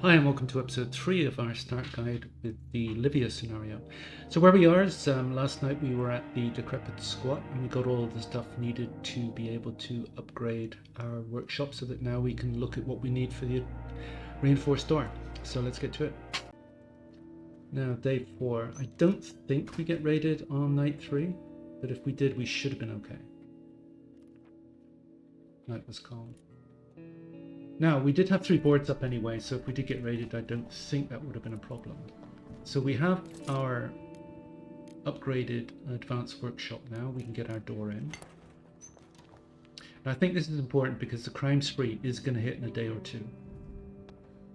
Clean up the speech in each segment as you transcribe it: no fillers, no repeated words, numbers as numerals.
Hi and welcome to episode 3 of our start guide with the Livia scenario. So where we are is last night we were at the Decrepit Squat and we got all of the stuff needed to be able to upgrade our workshop so that now we can look at what we need for the reinforced door. So let's get to it. Now day 4, I don't think we get raided on night 3, but if we did we should have been okay. Night was calm. Now, we did have 3 boards up anyway, so if we did get raided, I don't think that would have been a problem. So we have our upgraded advanced workshop now. We can get our door in. And I think this is important because the crime spree is going to hit in a day or two.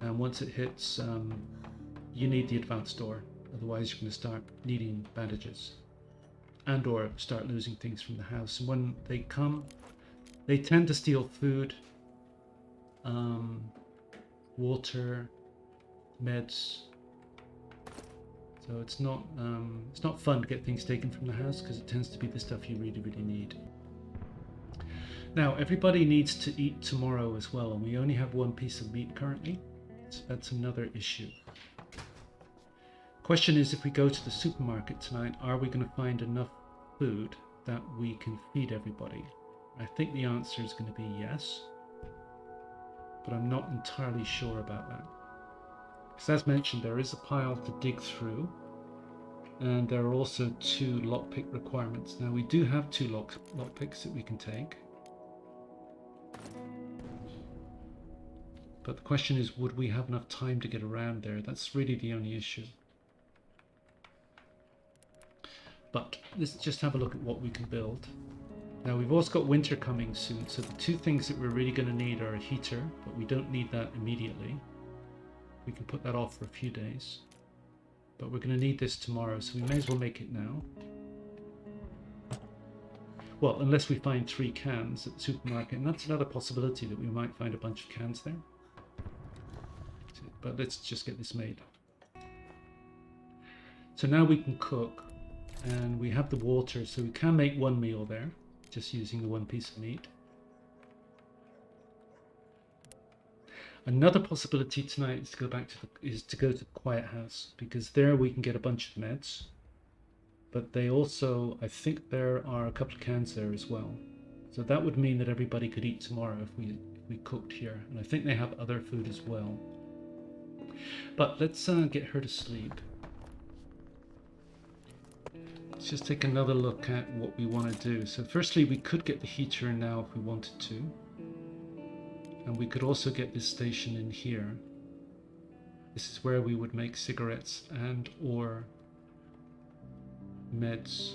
And once it hits, you need the advanced door. Otherwise, you're going to start needing bandages. And or start losing things from the house. And when they come, they tend to steal food, water, meds. So it's not fun to get things taken from the house because it tends to be the stuff you really need. Now everybody needs to eat tomorrow as well, and we only have 1 piece of meat currently, so that's another issue. Question is, if we go to the supermarket tonight, are we going to find enough food that we can feed everybody? I think the answer is going to be yes, but I'm not entirely sure about that. Because as mentioned, there is a pile to dig through, and there are also 2 lockpick requirements. Now we do have 2 lockpicks that we can take, but the question is, would we have enough time to get around there? That's really the only issue. But let's just have a look at what we can build. Now we've also got winter coming soon, so the 2 things that we're really going to need are a heater, but we don't need that immediately. We can put that off for a few days. But we're going to need this tomorrow, so we may as well make it now. Well, unless we find 3 cans at the supermarket, and that's another possibility that we might find a bunch of cans there. But let's just get this made. So now we can cook, and we have the water, so we can make 1 meal there, just using the 1 piece of meat. Another possibility tonight is to go back to the quiet house, because there we can get a bunch of meds, but they also, I think there are a couple of cans there as well. So that would mean that everybody could eat tomorrow if we cooked here, and I think they have other food as well. But let's get her to sleep. Let's just take another look at what we want to do. So firstly, we could get the heater in now if we wanted to. And we could also get this station in here. This is where we would make cigarettes and or meds.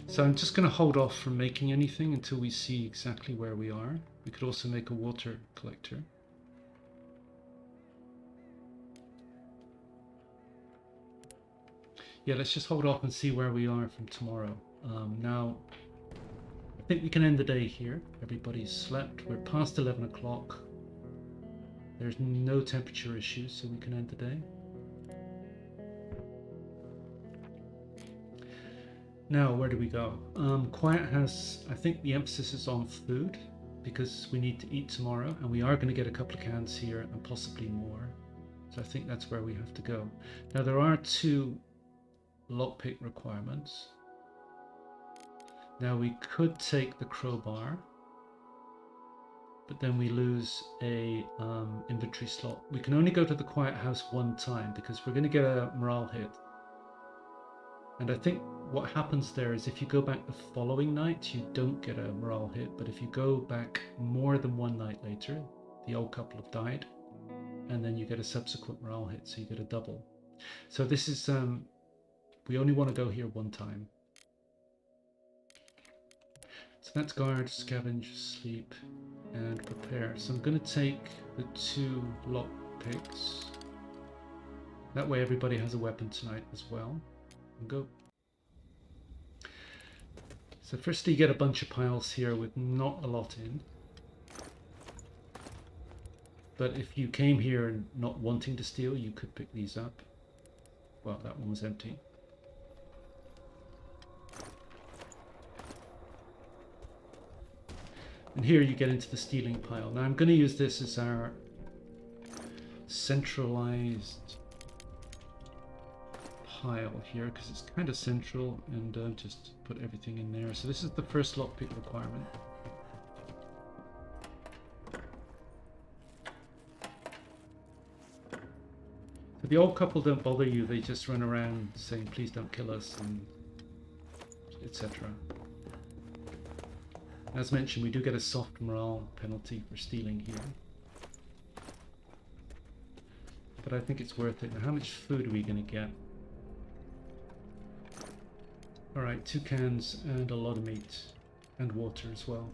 So I'm just going to hold off from making anything until we see exactly where we are. We could also make a water collector. Yeah, let's just hold off and see where we are from tomorrow. Now, I think we can end the day here. Everybody's slept. We're past 11 o'clock. There's no temperature issues, so we can end the day. Now, where do we go? Quiet House, I think the emphasis is on food, because we need to eat tomorrow, and we are going to get a couple of cans here and possibly more. So I think that's where we have to go. Now, there are 2 lockpick requirements. Now we could take the crowbar, but then we lose a inventory slot. We can only go to the quiet house 1 time because we're going to get a morale hit. And I think what happens there is if you go back the following night, you don't get a morale hit, but if you go back more than 1 night later, the old couple have died, and then you get a subsequent morale hit, so you get a double. So this is we only want to go here 1 time. So that's guard, scavenge, sleep, and prepare. So I'm going to take the 2 lock picks. That way everybody has a weapon tonight as well. And go. So firstly you get a bunch of piles here with not a lot in. But if you came here and not wanting to steal, you could pick these up. Well, that one was empty. And here you get into the stealing pile. Now I'm going to use this as our centralized pile here because it's kind of central, and just put everything in there. So this is the first lockpick requirement. So the old couple don't bother you, they just run around saying please don't kill us, and etc. As mentioned, we do get a soft morale penalty for stealing here. But I think it's worth it. Now, how much food are we going to get? Alright, 2 cans and a lot of meat. And water as well.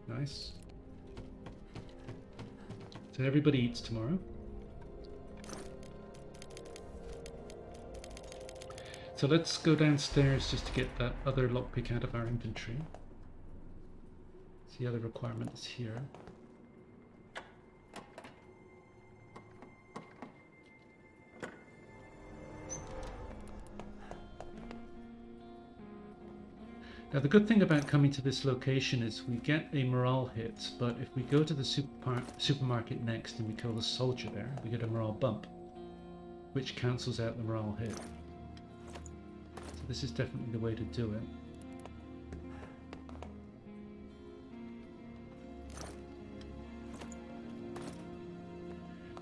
Nice. So everybody eats tomorrow. So let's go downstairs just to get that other lockpick out of our inventory. The other requirement is here. Now the good thing about coming to this location is we get a morale hit, but if we go to the supermarket next and we kill the soldier there, we get a morale bump, which cancels out the morale hit. So this is definitely the way to do it.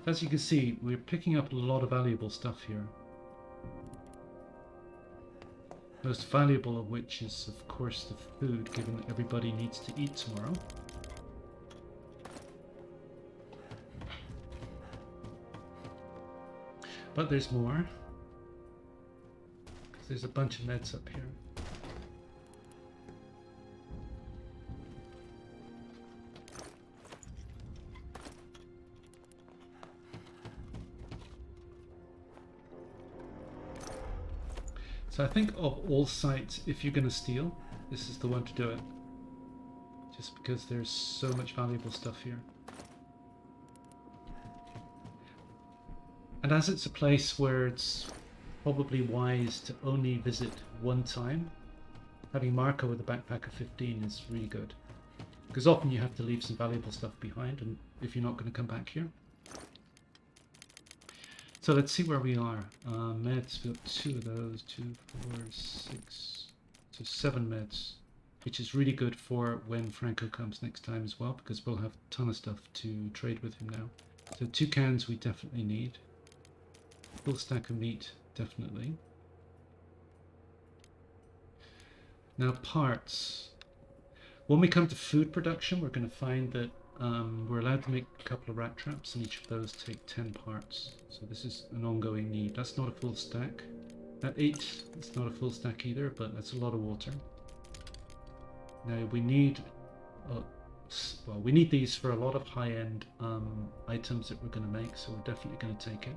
As you can see, we're picking up a lot of valuable stuff here. Most valuable of which is, of course, the food, given that everybody needs to eat tomorrow. But there's more, because there's a bunch of meds up here. So I think of all sites, if you're going to steal, this is the one to do it. Just because there's so much valuable stuff here. And as it's a place where it's probably wise to only visit one time, having Marko with a backpack of 15 is really good. Because often you have to leave some valuable stuff behind, and if you're not going to come back here. So let's see where we are. Meds, we've got 2 of those, 2, 4, 6, so 7 meds, which is really good for when Franco comes next time as well, because we'll have a ton of stuff to trade with him now. So 2 cans we definitely need. Full stack of meat, definitely. Now parts. When we come to food production, we're going to find that we're allowed to make a couple of rat traps, and each of those take 10 parts. So this is an ongoing need. That's not a full stack. At 8, it's not a full stack either, but that's a lot of water. Now we need, well, we need these for a lot of high-end items that we're going to make, so we're definitely going to take it.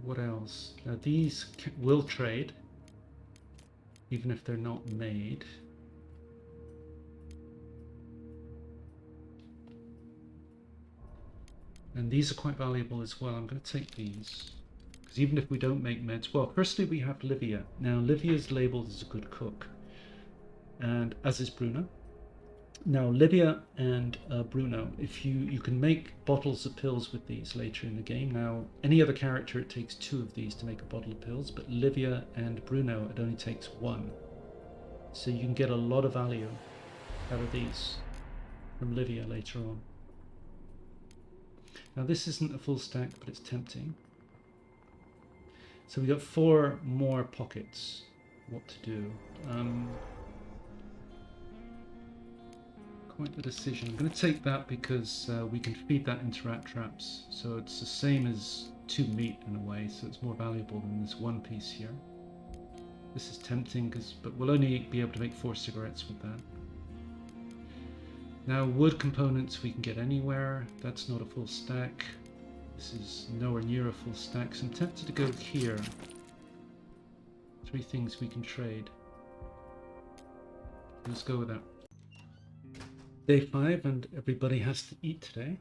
What else? Now these will trade, even if they're not made. And these are quite valuable as well. I'm going to take these, because even if we don't make meds, well, firstly we have Livia. Now Livia's labeled as a good cook, and as is Bruno. Now Livia and Bruno, if you can make bottles of pills with these later in the game. Now any other character, it takes 2 of these to make a bottle of pills, but Livia and Bruno, it only takes 1. So you can get a lot of value out of these from Livia later on. Now this isn't a full stack, but it's tempting. So we got 4 more pockets. What to do? Quite the decision. I'm going to take that because we can feed that into rat traps. So it's the same as 2 meat in a way, so it's more valuable than this 1 piece here. This is tempting, but we'll only be able to make 4 cigarettes with that. Now wood components we can get anywhere. That's not a full stack. This is nowhere near a full stack, so I'm tempted to go here. 3 things we can trade. Let's go with that. Day 5, and everybody has to eat today.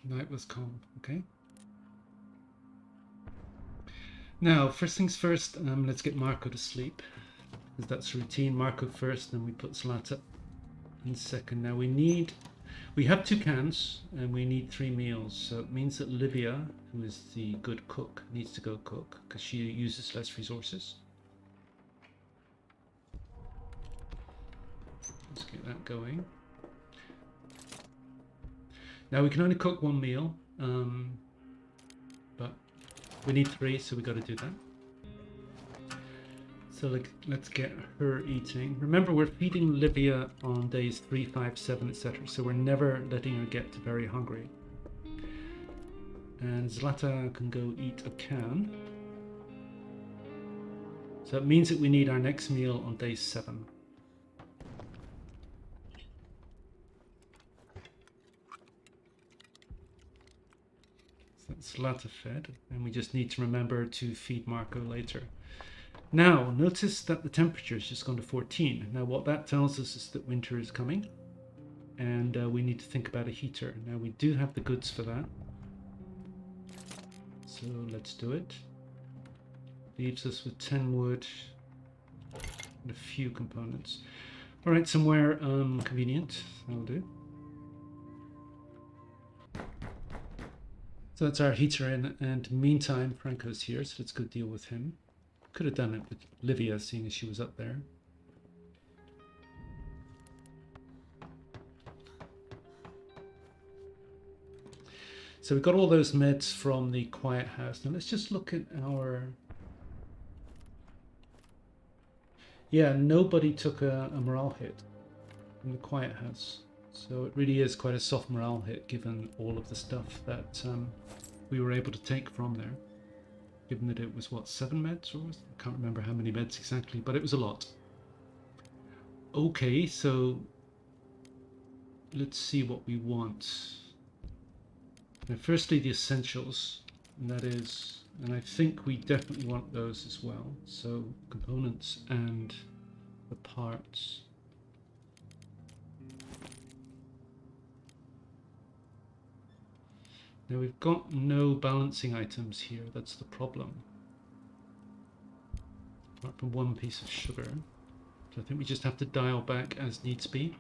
Night was calm, okay. Now, first things first, let's get Marko to sleep, because that's routine. Marko first, then we put Zlata in second. Now we have 2 cans, and we need 3 meals, so it means that Livia, who is the good cook, needs to go cook, because she uses less resources. Let's get that going. Now we can only cook 1 meal, but we need 3, so we got to do that. So let's get her eating. Remember, we're feeding Livia on days 3, 5, 7, etc. So we're never letting her get very hungry. And Zlata can go eat a can. So it means that we need our next meal on day 7. So that's Zlata fed, and we just need to remember to feed Marko later. Now, notice that the temperature has just gone to 14. Now, what that tells us is that winter is coming, and we need to think about a heater. Now, we do have the goods for that, so let's do it. Leaves us with 10 wood and a few components. All right, somewhere convenient, that'll do. So that's our heater in, and meantime, Franco's here, so let's go deal with him. Could have done it with Livia, seeing as she was up there. So we got all those meds from the quiet house. Now let's just look at our... Yeah, nobody took a morale hit in the quiet house. So it really is quite a soft morale hit, given all of the stuff that we were able to take from there. Given that it was, what, 7 meds? Or I can't remember how many meds exactly, but it was a lot. Okay, so let's see what we want. Now, firstly, the essentials, and that is, and I think we definitely want those as well. So components and the parts. Now we've got no balancing items here, that's the problem. Apart from 1 piece of sugar. So I think we just have to dial back as needs be.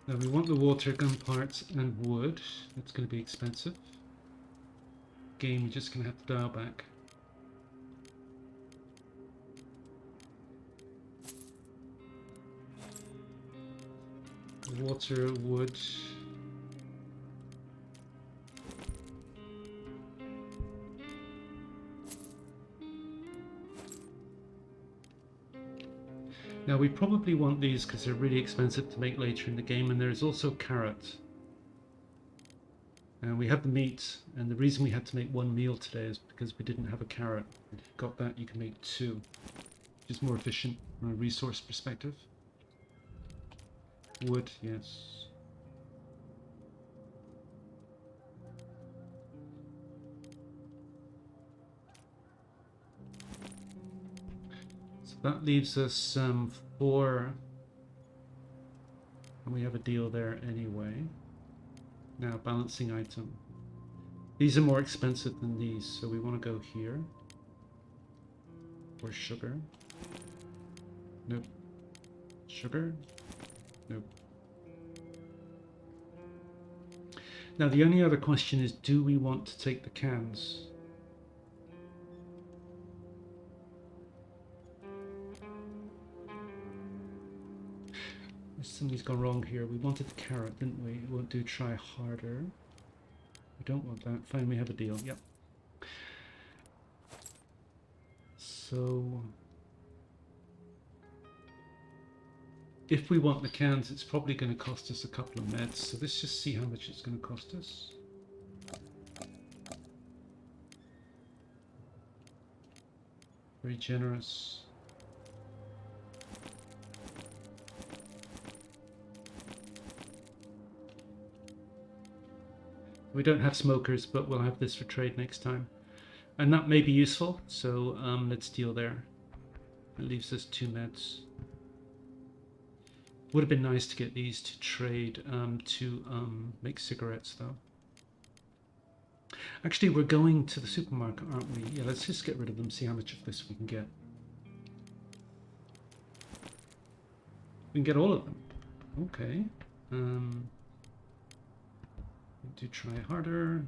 Now we want the water gun parts and wood. It's going to be expensive. Game, we're just going to have to dial back. Water, wood. Now we probably want these because they're really expensive to make later in the game, and there's also carrot. And we have the meat, and the reason we had to make 1 meal today is because we didn't have a carrot. If you've got that, you can make 2, which is more efficient from a resource perspective. Wood, yes. So that leaves us 4, and we have a deal there anyway. Now, balancing item. These are more expensive than these, so we want to go here. Or sugar. Nope. Sugar. Nope. Now the only other question is, do we want to take the cans? Something's gone wrong here. We wanted the carrot, didn't we? We won't do try harder. We don't want that. Fine, we have a deal. Yep. So if we want the cans, it's probably going to cost us a couple of meds. So let's just see how much it's going to cost us. Very generous. We don't have smokers, but we'll have this for trade next time. And that may be useful, so let's deal there. It leaves us 2 meds. Would have been nice to get these to trade to make cigarettes though. Actually, we're going to the supermarket, aren't we? Yeah, let's just get rid of them, see how much of this we can get. We can get all of them. Okay. Do try harder.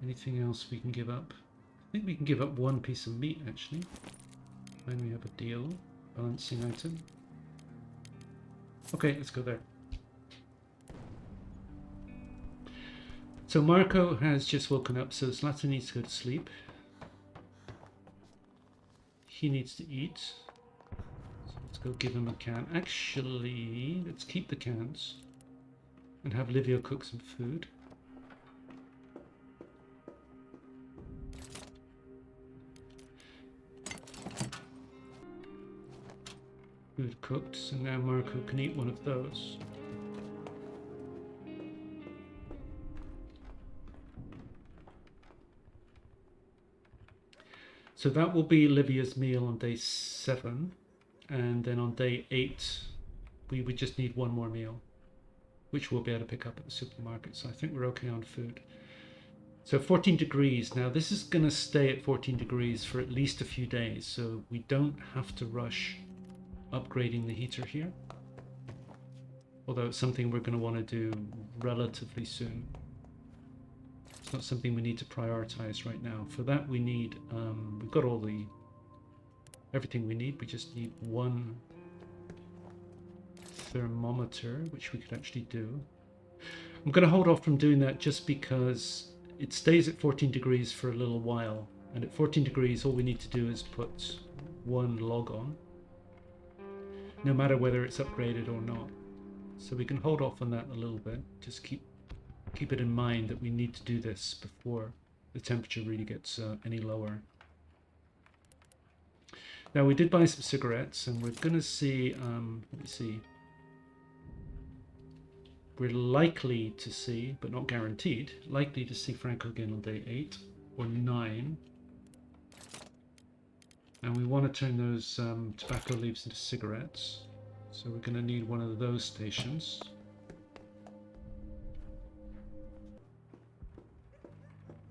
Anything else we can give up? I think we can give up 1 piece of meat actually. When we have a deal. Balancing item. Okay, let's go there. So Marko has just woken up, so Zlata needs to go to sleep. He needs to eat. So let's go give him a can. Actually, let's keep the cans and have Livia cook some food. Food cooked, so now Marko can eat one of those. So that will be Livia's meal on day 7, and then on day 8 we would just need 1 more meal, which we'll be able to pick up at the supermarket. So I think we're okay on food. So 14 degrees. Now this is going to stay at 14 degrees for at least a few days, so we don't have to rush upgrading the heater here. Although it's something we're going to want to do relatively soon. It's not something we need to prioritize right now. For that we need, we've got everything we need. We just need 1 thermometer, which we could actually do. I'm going to hold off from doing that just because it stays at 14 degrees for a little while. And at 14 degrees, all we need to do is put 1 log on, no matter whether it's upgraded or not. So we can hold off on that a little bit. Just keep it in mind that we need to do this before the temperature really gets any lower. Now we did buy some cigarettes, and we're going to see, let me see. We're likely to see, but not guaranteed, likely to see Franco again on day 8 or 9. And we want to turn those tobacco leaves into cigarettes. So we're going to need one of those stations.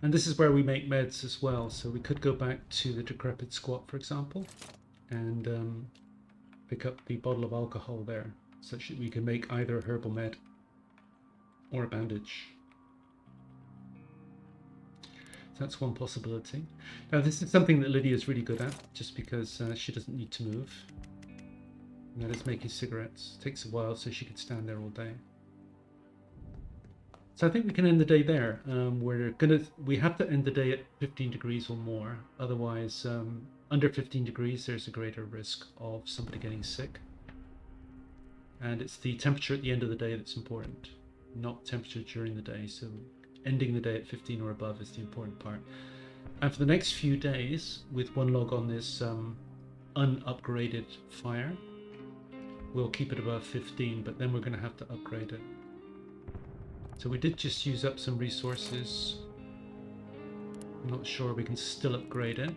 And this is where we make meds as well. So we could go back to the decrepit squat, for example, and pick up the bottle of alcohol there, such that we can make either a herbal med or a bandage. So that's one possibility. Now this is something that Lydia is really good at, just because she doesn't need to move. And that is making cigarettes. It takes a while, so she could stand there all day. So I think we can end the day there. We have to end the day at 15 degrees or more. Otherwise, under 15 degrees, there's a greater risk of somebody getting sick. And it's the temperature at the end of the day that's important, not temperature during the day. So ending the day at 15 or above is the important part. And for the next few days, with 1 log on this unupgraded fire, we'll keep it above 15, but then we're going to have to upgrade it. So we did just use up some resources. I'm not sure we can still upgrade it.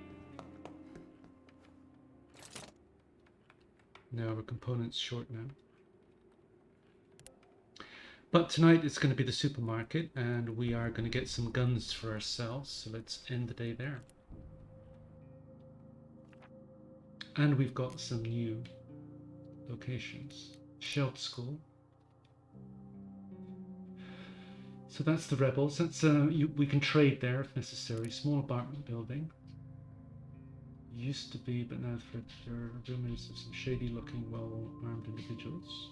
No, our components short now. But tonight it's going to be the supermarket, and we are going to get some guns for ourselves. So let's end the day there. And we've got some new locations. Shelf School. So that's the rebels. That's we can trade there if necessary. Small apartment building. Used to be, but now there are rumors of some shady-looking, well-armed individuals.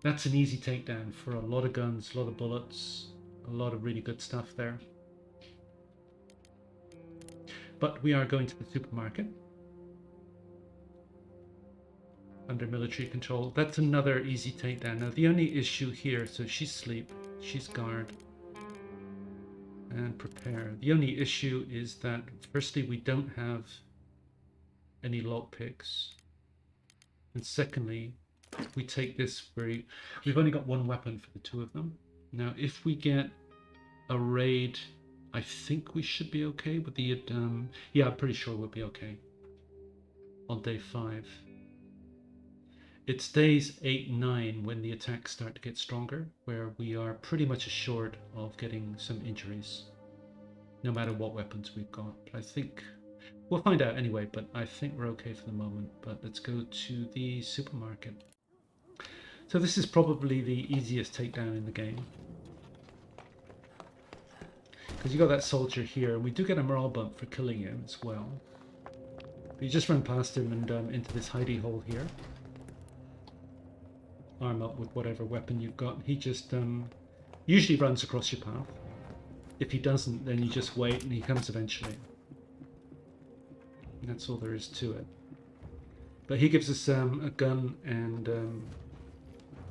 That's an easy takedown for a lot of guns, a lot of bullets, a lot of really good stuff there. But we are going to the supermarket under military control. That's another easy takedown. Now the only issue here, so she's sleep, she's guard, and prepare. The only issue is that firstly we don't have any lockpicks, and secondly we take this we've only got 1 weapon for the 2 of them. Now if we get a raid, I think we should be okay with the, yeah, I'm pretty sure we'll be okay on day 5. It's days 8 and 9 when the attacks start to get stronger, where we are pretty much assured of getting some injuries, no matter what weapons we've got. But I think we'll find out anyway, but I think we're okay for the moment. But let's go to the supermarket. So this is probably the easiest takedown in the game, because you got that soldier here, and we do get a morale bump for killing him as well. But you just run past him and into this hidey hole here. Arm up with whatever weapon you've got. He just usually runs across your path. If he doesn't, then you just wait and he comes eventually. And that's all there is to it. But he gives us a gun and a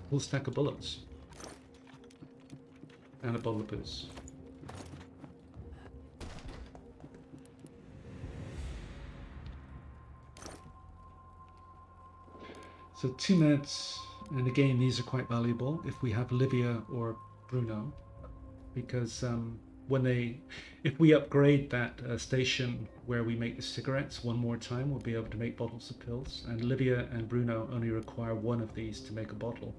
full stack of bullets. And a bottle of booze. So 2 meds, and again these are quite valuable if we have Livia or Bruno, because if we upgrade that station where we make the cigarettes one more time, we'll be able to make bottles of pills, and Livia and Bruno only require 1 of these to make a bottle.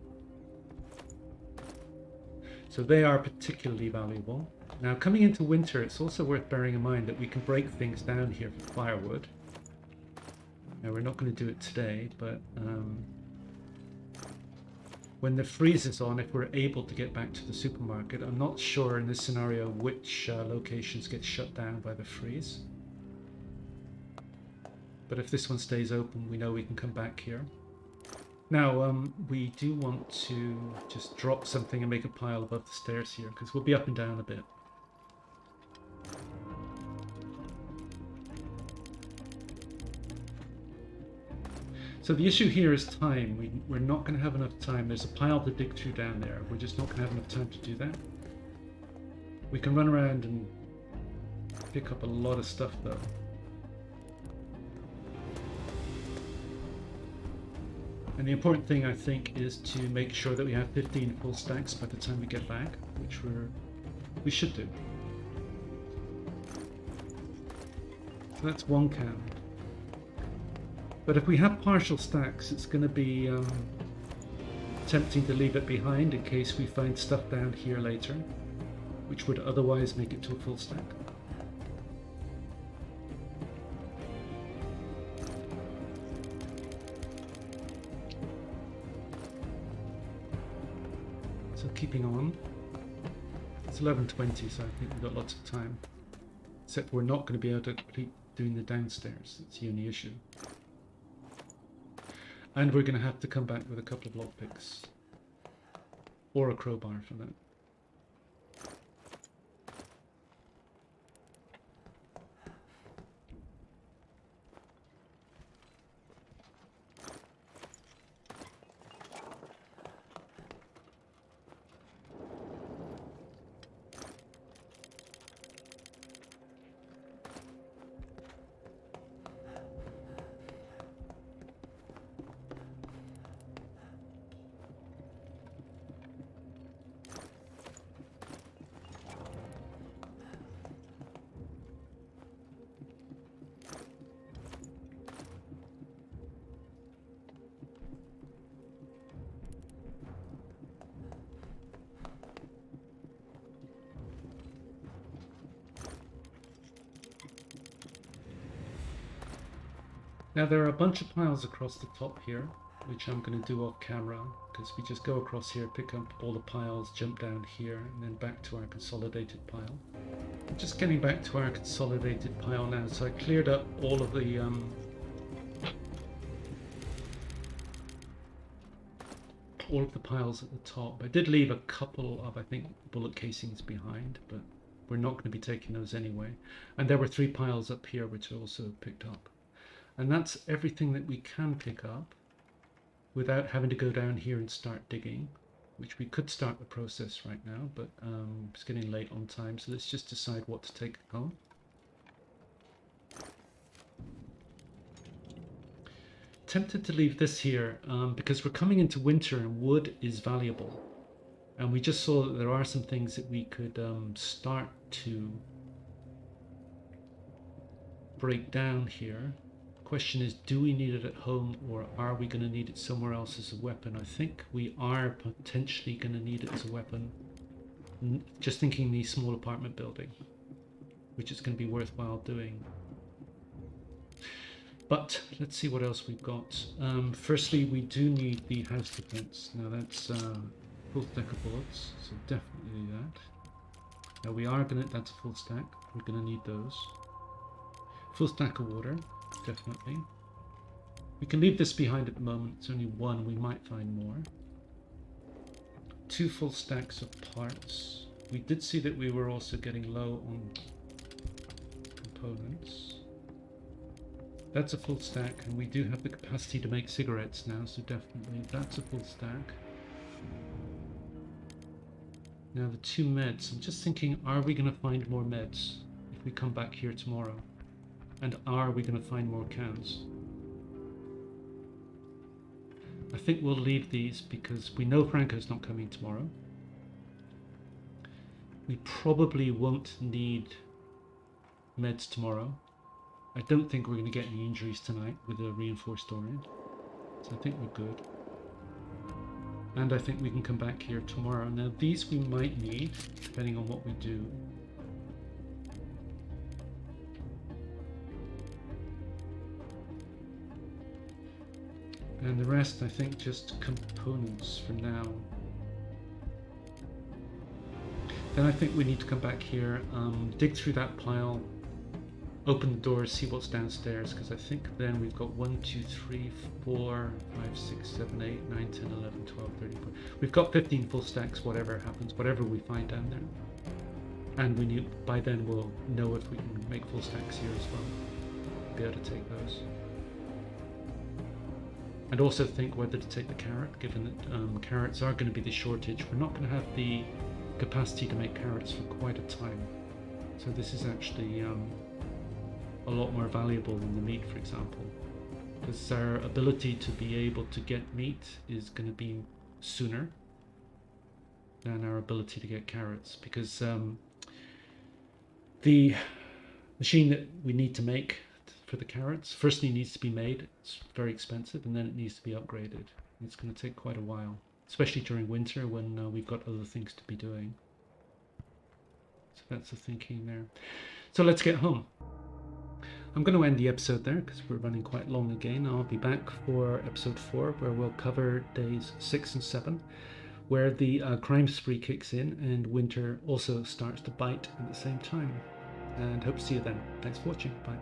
So they are particularly valuable. Now coming into winter, it's also worth bearing in mind that we can break things down here for firewood. Now we're not going to do it today, but when the freeze is on, if we're able to get back to the supermarket, I'm not sure in this scenario which locations get shut down by the freeze. But if this one stays open, we know we can come back here. Now, we do want to just drop something and make a pile above the stairs here, because we'll be up and down a bit. So the issue here is time. We're not going to have enough time. There's a pile to dig through down there. We're just not going to have enough time to do that. We can run around and pick up a lot of stuff though. And the important thing, I think, is to make sure that we have 15 full stacks by the time we get back, which we should do. So that's 1 can. But if we have partial stacks, it's going to be tempting to leave it behind in case we find stuff down here later, which would otherwise make it to a full stack. So keeping on. It's 11:20, so I think we've got lots of time. Except we're not going to be able to complete doing the downstairs. That's the only issue. And we're going to have to come back with a couple of lockpicks. Or a crowbar for that. Now there are a bunch of piles across the top here, which I'm going to do off camera, because we just go across here, pick up all the piles, jump down here, and then back to our consolidated pile. I'm just getting back to our consolidated pile now, so I cleared up all of the piles at the top. I did leave a couple of, I think, bullet casings behind, but we're not going to be taking those anyway. And there were 3 piles up here which I also picked up. And that's everything that we can pick up without having to go down here and start digging, which we could start the process right now, but it's getting late on time, so let's just decide what to take home. Tempted to leave this here because we're coming into winter and wood is valuable. And we just saw that there are some things that we could start to break down here. Question is, do we need it at home, or are we going to need it somewhere else as a weapon? I think we are potentially going to need it as a weapon. Just thinking the small apartment building, which is going to be worthwhile doing. But let's see what else we've got. Firstly, we do need the house defense. Now that's full stack of bullets, so definitely do that. Now we are gonna, that's a full stack. We're gonna need those. Full stack of water, definitely. We can leave this behind at the moment. It's only one. We might find more. 2 full stacks of parts. We did see that we were also getting low on components. That's a full stack, and we do have the capacity to make cigarettes now, so definitely that's a full stack. Now the 2 meds, I'm just thinking, are we going to find more meds if we come back here tomorrow? And are we going to find more cans? I think we'll leave these because we know Franco's not coming tomorrow. We probably won't need meds tomorrow. I don't think we're going to get any injuries tonight with a reinforced Orient, so I think we're good. And I think we can come back here tomorrow. Now these we might need, depending on what we do. And the rest, I think, just components for now. Then I think we need to come back here, dig through that pile, open the doors, see what's downstairs, because I think then we've got 1, 2, 3, 4, 5, 6, 7, 8, 9, 10, 11, 12, 13, 14. We've got 15 full stacks, whatever happens, whatever we find down there. And we need, by then we'll know if we can make full stacks here as well. Be able to take those. And also think whether to take the carrot, given that carrots are going to be the shortage. We're not going to have the capacity to make carrots for quite a time. So this is actually a lot more valuable than the meat, for example, because our ability to be able to get meat is going to be sooner than our ability to get carrots, because the machine that we need to make for the carrots firstly needs to be made. It's very expensive, and then it needs to be upgraded. It's going to take quite a while, especially during winter when we've got other things to be doing. So that's the thinking there. So let's get home. I'm going to end the episode there because we're running quite long again. I'll be back for episode 4, where we'll cover days 6 and 7, where the crime spree kicks in and winter also starts to bite at the same time. And hope to see you then. Thanks for watching. Bye.